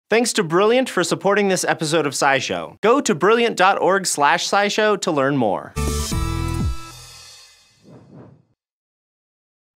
Thanks to Brilliant for supporting this episode of SciShow. Go to brilliant.org/scishow to learn more.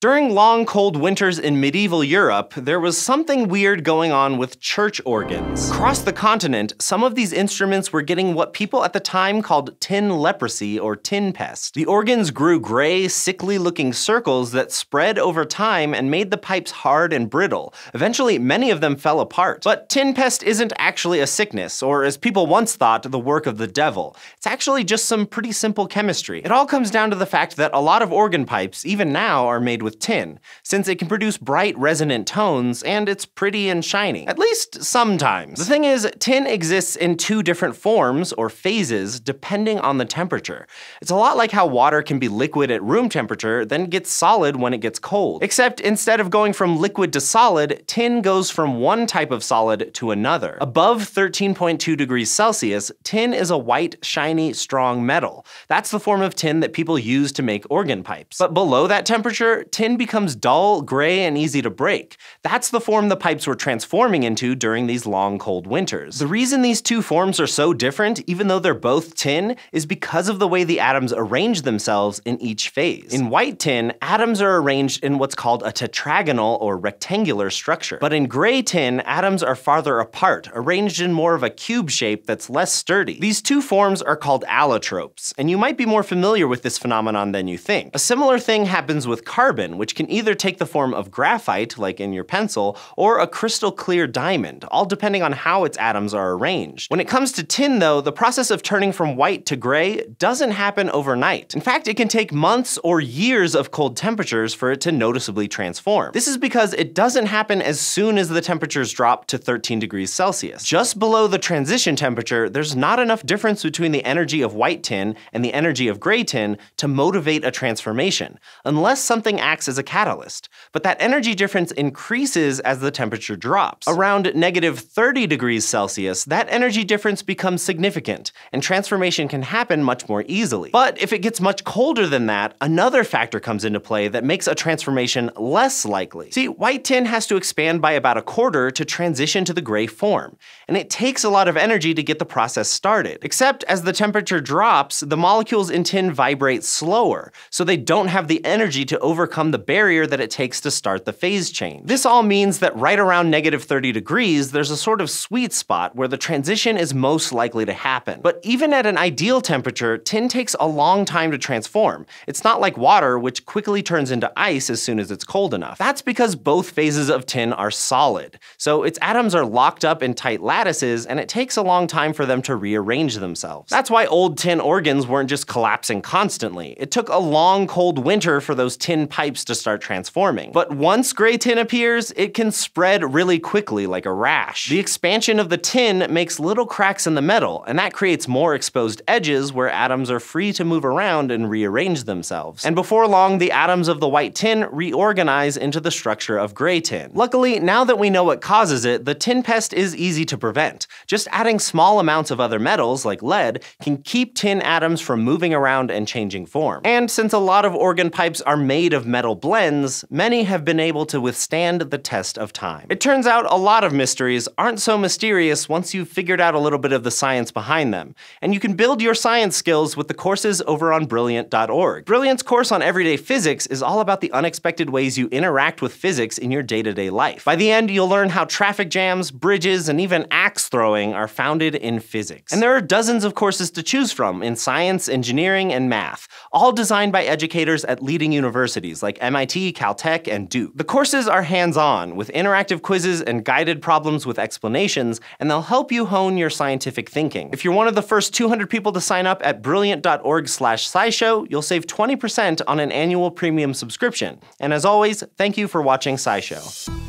During long, cold winters in medieval Europe, there was something weird going on with church organs. Across the continent, some of these instruments were getting what people at the time called tin leprosy or tin pest. The organs grew gray, sickly-looking circles that spread over time and made the pipes hard and brittle. Eventually, many of them fell apart. But tin pest isn't actually a sickness, or as people once thought, the work of the devil. It's actually just some pretty simple chemistry. It all comes down to the fact that a lot of organ pipes, even now, are made with tin, since it can produce bright resonant tones and it's pretty and shiny. At least sometimes. The thing is, tin exists in two different forms, or phases, depending on the temperature. It's a lot like how water can be liquid at room temperature, then gets solid when it gets cold. Except instead of going from liquid to solid, tin goes from one type of solid to another. Above 13.2 degrees Celsius, tin is a white, shiny, strong metal. That's the form of tin that people use to make organ pipes. But below that temperature, tin becomes dull, gray, and easy to break. That's the form the pipes were transforming into during these long, cold winters. The reason these two forms are so different, even though they're both tin, is because of the way the atoms arrange themselves in each phase. In white tin, atoms are arranged in what's called a tetragonal or rectangular structure. But in gray tin, atoms are farther apart, arranged in more of a cube shape that's less sturdy. These two forms are called allotropes, and you might be more familiar with this phenomenon than you think. A similar thing happens with carbon, which can either take the form of graphite, like in your pencil, or a crystal clear diamond, all depending on how its atoms are arranged. When it comes to tin, though, the process of turning from white to gray doesn't happen overnight. In fact, it can take months or years of cold temperatures for it to noticeably transform. This is because it doesn't happen as soon as the temperatures drop to 13 degrees Celsius. Just below the transition temperature, there's not enough difference between the energy of white tin and the energy of gray tin to motivate a transformation, unless something acts as a catalyst. But that energy difference increases as the temperature drops. Around negative 30 degrees Celsius, that energy difference becomes significant, and transformation can happen much more easily. But if it gets much colder than that, another factor comes into play that makes a transformation less likely. See, white tin has to expand by about a quarter to transition to the gray form, and it takes a lot of energy to get the process started. Except as the temperature drops, the molecules in tin vibrate slower, so they don't have the energy to overcome the barrier that it takes to start the phase change. This all means that right around negative 30 degrees, there's a sort of sweet spot where the transition is most likely to happen. But even at an ideal temperature, tin takes a long time to transform. It's not like water, which quickly turns into ice as soon as it's cold enough. That's because both phases of tin are solid, so its atoms are locked up in tight lattices, and it takes a long time for them to rearrange themselves. That's why old tin organs weren't just collapsing constantly. It took a long, cold winter for those tin pipes to start transforming. But once gray tin appears, it can spread really quickly like a rash. The expansion of the tin makes little cracks in the metal, and that creates more exposed edges where atoms are free to move around and rearrange themselves. And before long, the atoms of the white tin reorganize into the structure of gray tin. Luckily, now that we know what causes it, the tin pest is easy to prevent. Just adding small amounts of other metals, like lead, can keep tin atoms from moving around and changing form. And since a lot of organ pipes are made of metal blends, many have been able to withstand the test of time. It turns out a lot of mysteries aren't so mysterious once you've figured out a little bit of the science behind them, and you can build your science skills with the courses over on Brilliant.org. Brilliant's course on everyday physics is all about the unexpected ways you interact with physics in your day-to-day life. By the end, you'll learn how traffic jams, bridges, and even axe throwing are founded in physics. And there are dozens of courses to choose from in science, engineering, and math, all designed by educators at leading universities like MIT, Caltech, and Duke. The courses are hands-on, with interactive quizzes and guided problems with explanations, and they'll help you hone your scientific thinking. If you're one of the first 200 people to sign up at brilliant.org/scishow, you'll save 20% on an annual premium subscription. And as always, thank you for watching SciShow.